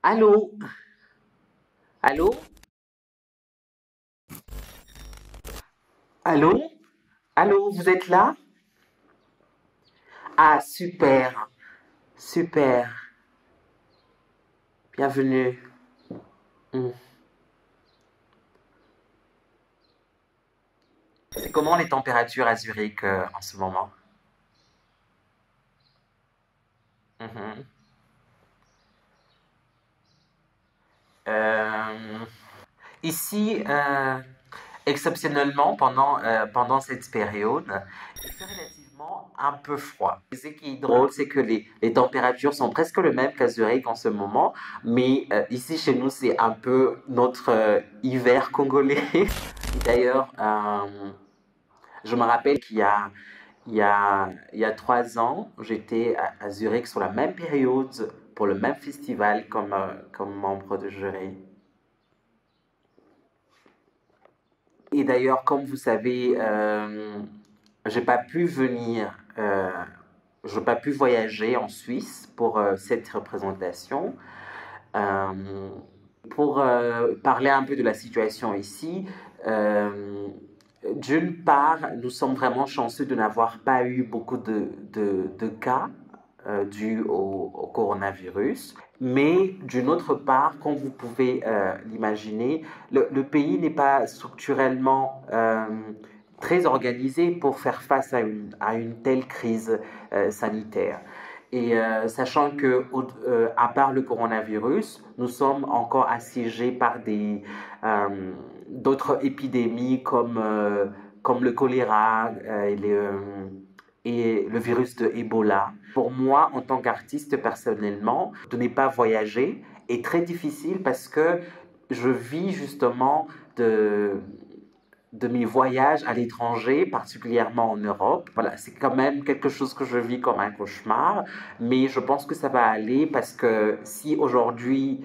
Allô? Allô? Allô? Allô, vous êtes là? Ah, super, super. Bienvenue. Hmm. C'est comment les températures à Zurich en ce moment? Mhm. Euh, Ici, exceptionnellement, pendant cette période, il fait relativement un peu froid. Ce qui est drôle, c'est que les températures sont presque les mêmes qu'à Zurich en ce moment, mais ici, chez nous, c'est un peu notre hiver congolais. D'ailleurs, je me rappelle qu'il y a 3 ans, j'étais à Zurich sur la même période pour le même festival comme membre de jury. Et d'ailleurs, comme vous savez, j'ai pas pu venir, j'ai pas pu voyager en Suisse pour cette représentation. Euh, pour parler un peu de la situation ici, euh, d'une part, nous sommes vraiment chanceux de n'avoir pas eu beaucoup de cas dus au coronavirus. Mais d'une autre part, comme vous pouvez l'imaginer, le pays n'est pas structurellement très organisé pour faire face à une telle crise sanitaire. Et sachant que, à part le coronavirus, nous sommes encore assiégés par d'autres épidémies comme le choléra et le virus de Ebola. Pour moi, en tant qu'artiste, personnellement, de ne pas voyager est très difficile parce que je vis justement de mes voyages à l'étranger, particulièrement en Europe. Voilà, c'est quand même quelque chose que je vis comme un cauchemar, mais je pense que ça va aller parce que si aujourd'hui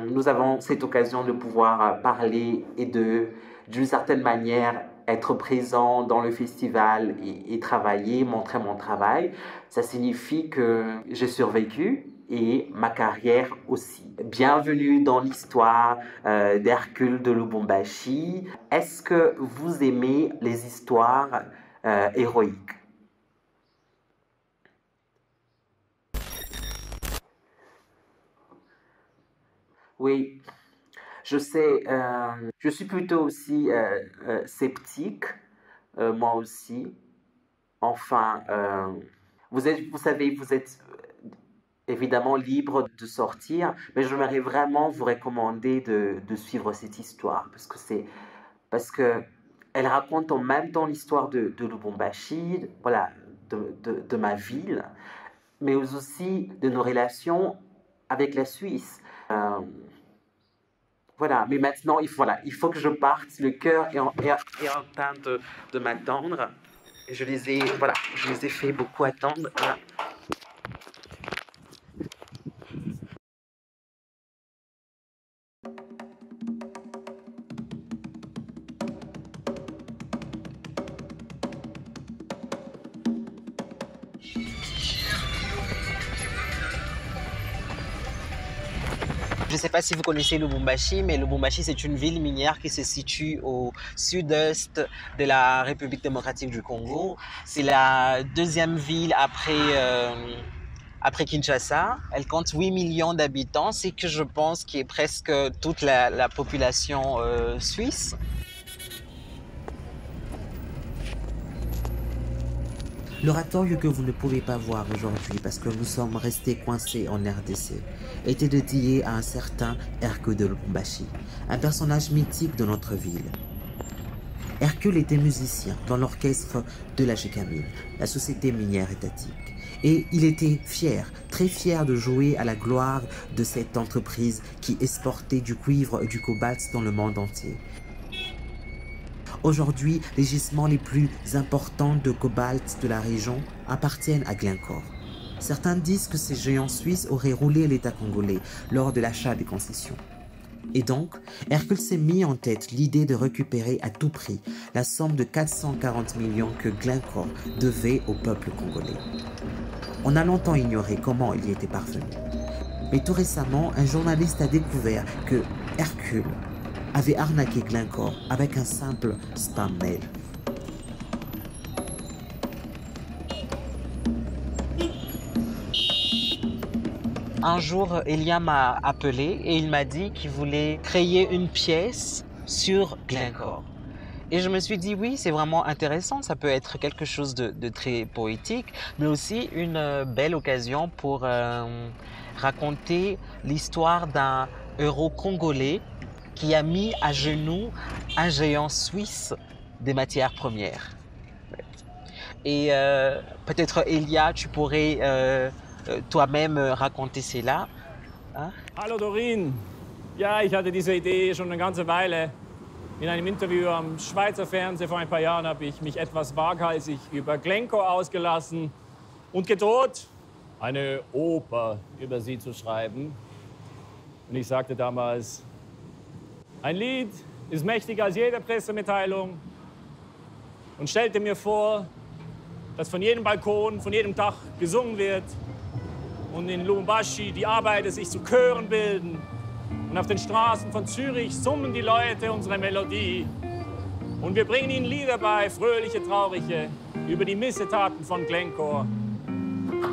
nous avons cette occasion de pouvoir parler et d'une certaine manière, être présent dans le festival et travailler, montrer mon travail, ça signifie que j'ai survécu et ma carrière aussi. Bienvenue dans l'histoire d'Hercule de Lubumbashi. Est-ce que vous aimez les histoires héroïques? Oui, je sais, je suis plutôt aussi sceptique, moi aussi. Enfin, vous savez, vous êtes évidemment libre de sortir, mais j'aimerais vraiment vous recommander de suivre cette histoire parce que elle raconte en même temps l'histoire de Lubumbashi, voilà, de ma ville, mais aussi de nos relations avec la Suisse. Euh, voilà, mais maintenant, il faut que je parte. Le cœur est en train de m'attendre. Et je les ai fait beaucoup attendre. Voilà. Je ne sais pas si vous connaissez Lubumbashi, mais Lubumbashi, c'est une ville minière qui se situe au sud-est de la République démocratique du Congo. C'est la deuxième ville après Kinshasa. Elle compte 8 millions d'habitants, c'est que je pense qui est presque toute la population suisse. L'oratorio que vous ne pouvez pas voir aujourd'hui parce que nous sommes restés coincés en RDC était dédié à un certain Hercule de Lubumbashi, un personnage mythique de notre ville. Hercule était musicien dans l'orchestre de la GECAMIN, la société minière étatique. Et il était fier, très fier de jouer à la gloire de cette entreprise qui exportait du cuivre et du cobalt dans le monde entier. Aujourd'hui, les gisements les plus importants de cobalt de la région appartiennent à Glencore. Certains disent que ces géants suisses auraient roulé l'État congolais lors de l'achat des concessions. Et donc, Hercule s'est mis en tête l'idée de récupérer à tout prix la somme de 440 millions que Glencore devait au peuple congolais. On a longtemps ignoré comment il y était parvenu. Mais tout récemment, un journaliste a découvert que Hercule avait arnaqué Glencore avec un simple spam mail. Un jour, Elia m'a appelé et il m'a dit qu'il voulait créer une pièce sur Glencore. Et je me suis dit, oui, c'est vraiment intéressant, ça peut être quelque chose de très poétique, mais aussi une belle occasion pour raconter l'histoire d'un héros congolais qui a mis à genoux un géant suisse des matières premières. Et peut-être, Elia, tu pourrais toi-même raconter cela. Hein? Hallo Doreen. Ja, ich hatte diese Idee schon eine ganze Weile. In einem Interview am Schweizer Fernsehen vor ein paar Jahren habe ich mich etwas waghalsig über Glencore ausgelassen und gedroht, eine Oper über sie zu schreiben. Und ich sagte damals, ein Lied ist mächtiger als jede Pressemitteilung, und stellte mir vor, dass von jedem Balkon, von jedem Dach gesungen wird und in Lubumbashi die Arbeiter sich zu Chören bilden. Und auf den Straßen von Zürich summen die Leute unsere Melodie. Und wir bringen ihnen Lieder bei, fröhliche, traurige, über die Missetaten von Glencore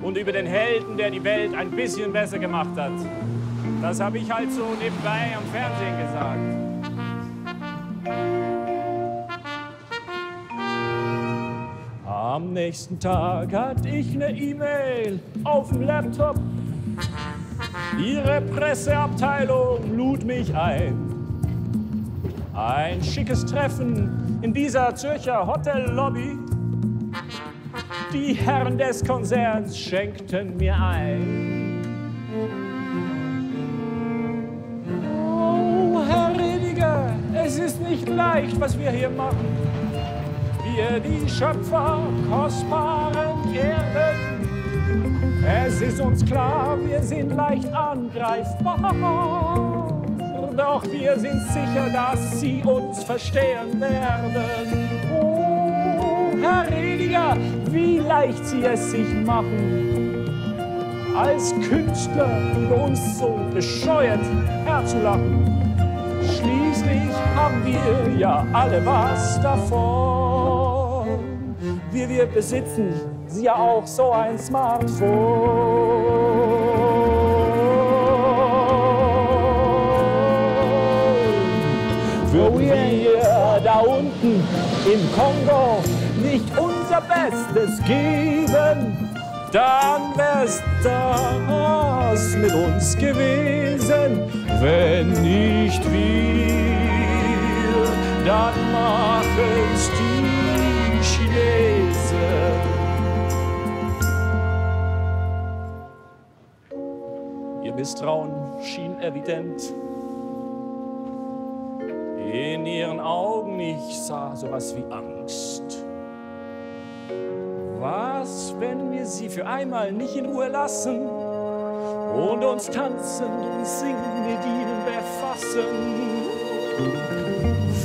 und über den Helden, der die Welt ein bisschen besser gemacht hat. Das habe ich halt so nebenbei am Fernsehen gesagt. Am nächsten Tag hatte ich eine E-Mail auf dem Laptop. Ihre Presseabteilung lud mich ein. Ein schickes Treffen in dieser Zürcher Hotellobby. Die Herren des Konzerns schenkten mir ein. Oh, Herr Rediger, es ist nicht leicht, was wir hier machen. Wir, die Schöpfer kostbaren Erden. Es ist uns klar, wir sind leicht angreifbar. Doch wir sind sicher, dass Sie uns verstehen werden. Oh, Herr Rediger, wie leicht Sie es sich machen, als Künstler über uns so bescheuert herzulachen. Schließlich haben wir ja alle was davon. Wir besitzen sie ja auch so ein Smartphone. Für wir da unten im Kongo nicht unser Bestes geben, dann wär's das mit uns gewesen. Wenn nicht wir, dann machen's die Chinesen. Ihr Misstrauen schien evident. In ihren Augen, ich sah sowas wie Angst. Was, wenn wir sie für einmal nicht in Ruhe lassen und uns tanzen und singen mit ihnen befassen?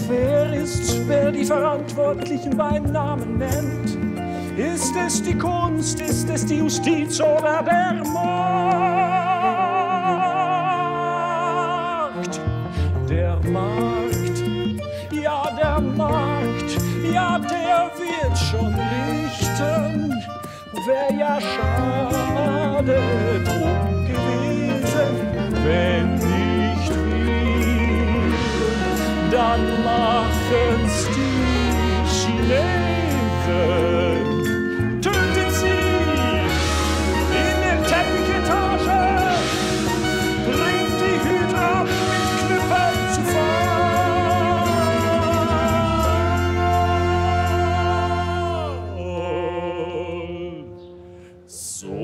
Wer ist, wer die Verantwortlichen beim Namen nennt? Ist es die Kunst, ist es die Justiz oder der Markt? Der Markt, ja der Markt, ja der wird schon richten. Wär ja schade drum gewesen, wenn nicht wir, dann machen's die Chinesen. Tötet sie in den Teppichetage, bringt die Hydra mit Knüppeln zu Fall. So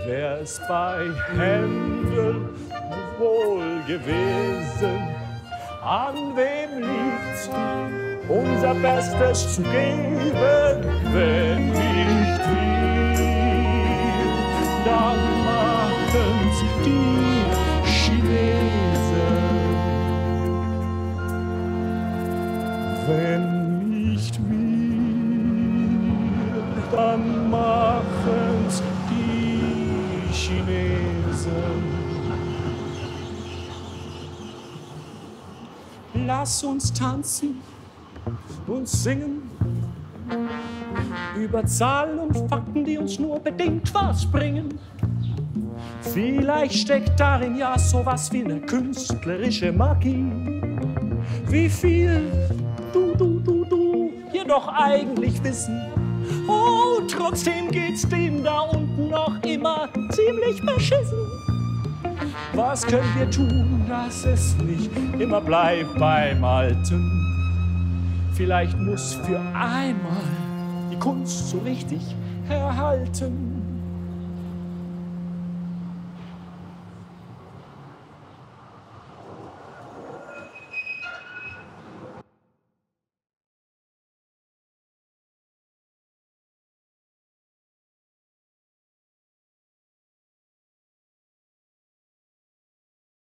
wär's bei Händel wohl gewesen. An wem liegt's, unser Bestes zu geben? Wenn nicht wir, dann machen's die Chinesen. Wenn nicht wir, dann machen's die Chinesen. lass uns tanzen und singen über Zahlen und Fakten, die uns nur bedingt was bringen. Vielleicht steckt darin ja sowas wie eine künstlerische Magie. Wie viel du hier doch eigentlich wissen. Oh, trotzdem geht's denen da unten noch immer ziemlich beschissen. Was können wir tun, dass es nicht immer bleibt beim Alten? Vielleicht muss für einmal die Kunst so richtig erhalten.